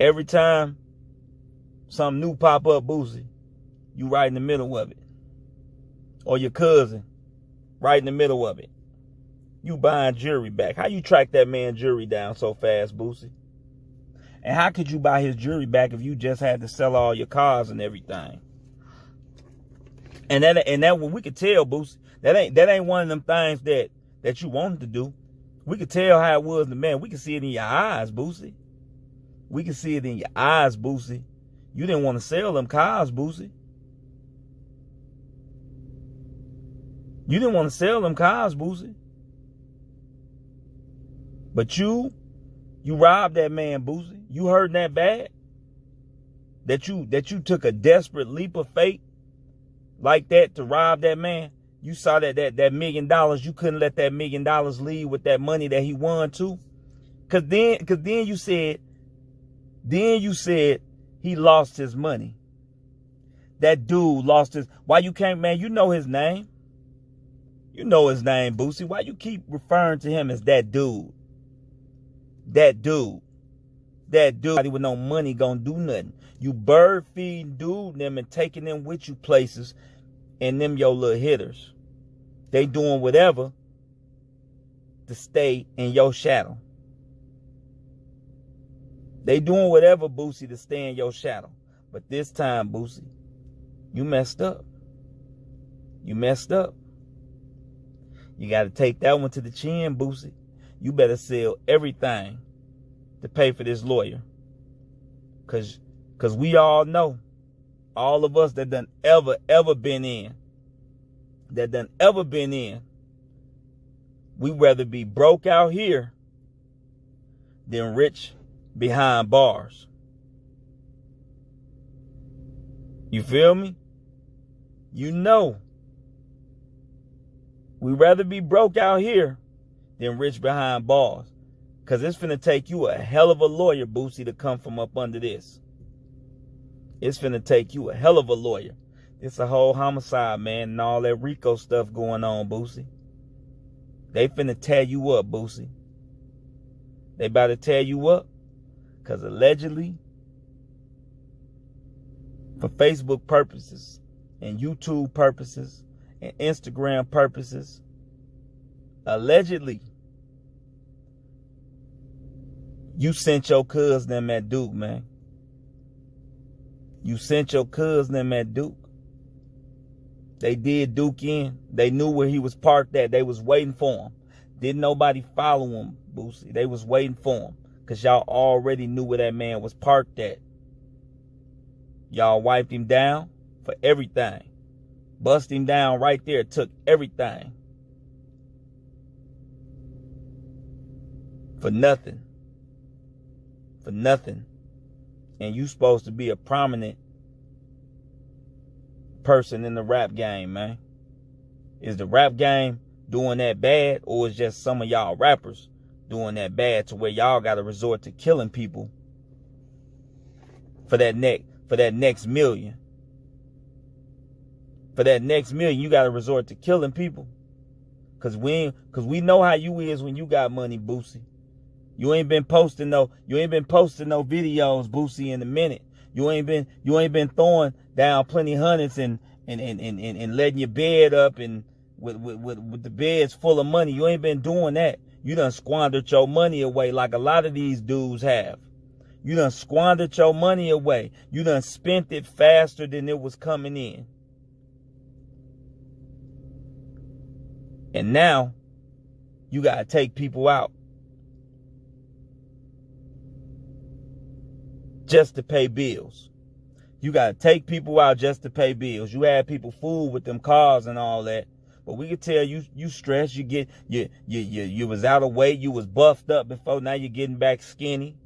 Every time something new pop up, Boosie, you right in the middle of it. Or your cousin, right in the middle of it. You buying jewelry back. How you track that man jewelry down so fast, Boosie? And how could you buy his jewelry back if you just had to sell all your cars and everything? And that what we could tell, Boosie, that ain't one of them things that you wanted to do. We could tell how it was in the man. We could see it in your eyes, Boosie. We could see it in your eyes, Boosie. You didn't want to sell them cars, Boosie. You didn't want to sell them cars, Boosie. But you robbed that man, Boosie. You hurting that bad? That you took a desperate leap of faith like that to rob that man? You saw that $1 million, you couldn't let that $1 million leave with that money that he won too? Cause then you said he lost his money. That dude lost his, why you can't, man, you know his name. You know his name, Boosie. Why you keep referring to him as that dude? That dude with no money gonna do nothing. You bird feeding dude them and taking them with you places, and them your little hitters. They doing whatever to stay in your shadow. They doing whatever, Boosie, to stay in your shadow. But this time, Boosie, you messed up. You messed up. You got to take that one to the chin, Boosie. You better sell everything to pay for this lawyer. Cause we all know, all of us that done ever been in, we rather be broke out here than rich behind bars. You feel me? You know. We'd rather be broke out here than rich behind bars. Because it's finna take you a hell of a lawyer, Boosie, to come from up under this. It's finna take you a hell of a lawyer. It's a whole homicide, man, and all that RICO stuff going on, Boosie. They finna tear you up, Boosie. They about to tear you up. Because allegedly, for Facebook purposes, and YouTube purposes, and Instagram purposes, allegedly, you sent your cousin them at Duke, man. You sent your cousin them at Duke. They did Duke in. They knew where he was parked at. They was waiting for him. Didn't nobody follow him, Boosie. They was waiting for him. Because y'all already knew where that man was parked at. Y'all wiped him down for everything. Bust him down right there. Took everything. For nothing. For nothing. And you supposed to be a prominent person in the rap game, man. Is the rap game doing that bad, or is just some of y'all rappers doing that bad to where y'all got to resort to killing people for that next million? For that next million, you got to resort to killing people. Cause we know how you is when you got money, Boosie. You ain't been posting no videos, Boosie, in a minute. You ain't been throwing down plenty hundreds and letting your bed up and with the beds full of money. You ain't been doing that. You done squandered your money away like a lot of these dudes have. You done squandered your money away. You done spent it faster than it was coming in. And now you gotta take people out just to pay bills. You gotta take people out just to pay bills. You had people fooled with them cars and all that, but we could tell you stressed. You was out of weight. You was buffed up before. Now you're getting back skinny.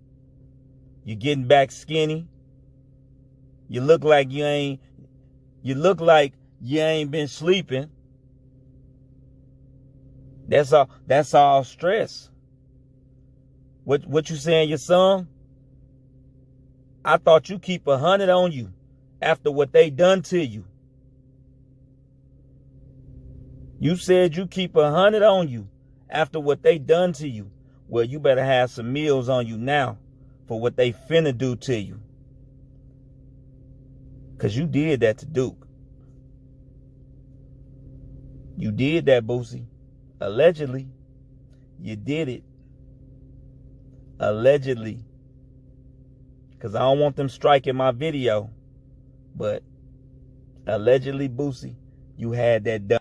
You're getting back skinny. You look like you ain't been sleeping. That's all stress. What you saying, your son? I thought you keep 100 on you after what they done to you. You said you keep 100 on you after what they done to you. Well, you better have some meals on you now for what they finna do to you. Because you did that to Duke. You did that, Boosie. Allegedly. You did it. Allegedly. Because I don't want them striking my video. But allegedly, Boosie, you had that done.